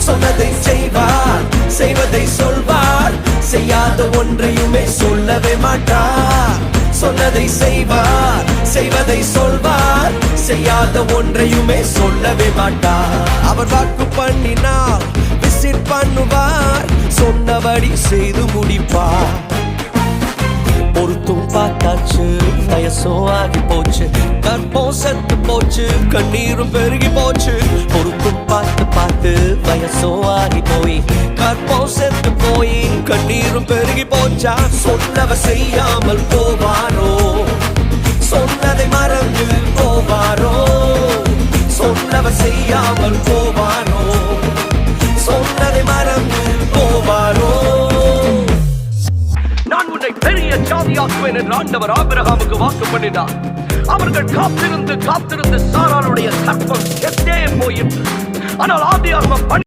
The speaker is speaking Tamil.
சொன்னதை செய்வார், செய்வதை சொல்வார், செய்யாத ஒன்றையுமே சொல்லவே மாட்டார். சொன்னதை செய்வார், செய்வதை சொல்வார், செய்யாத ஒன்றையுமே சொல்லவே மாட்டார். அவர் வாக்கு பண்ணினால் விசிட் பண்ணுவார், சொன்னபடி செய்து முடிப்பார். பொருத்தும் பார்த்தாச்சு, வயசோ ஆகி போச்சு, கற்பம் செத்து போச்சு, கண்ணீரும் பெருகி போச்சு. பொருத்தும் பார்த்து பார்த்து வயசோ ஆகி போய், கற்பம் செத்து போய், கண்ணீரும் பெருகி போச்சா. சொன்னவ செய்யாமல் போவாரோ, சொன்னதை மறந்து போவாரோ, சொன்னவ செய்யாமல் போவாரோ, சொன்னதை மறந்து போவாரோ. நான் உன்னை பெரிய ஜாதியாக்குவேன் என்று ஆண்டவர் ஆபிரகாமுக்கு வாக்கு பண்ணினார். அவர்கள் காத்திருந்து காத்திருந்து சாராளுடைய கற்பம் செத்தே போயிற்று. ஆனால் ஆதியாகமம்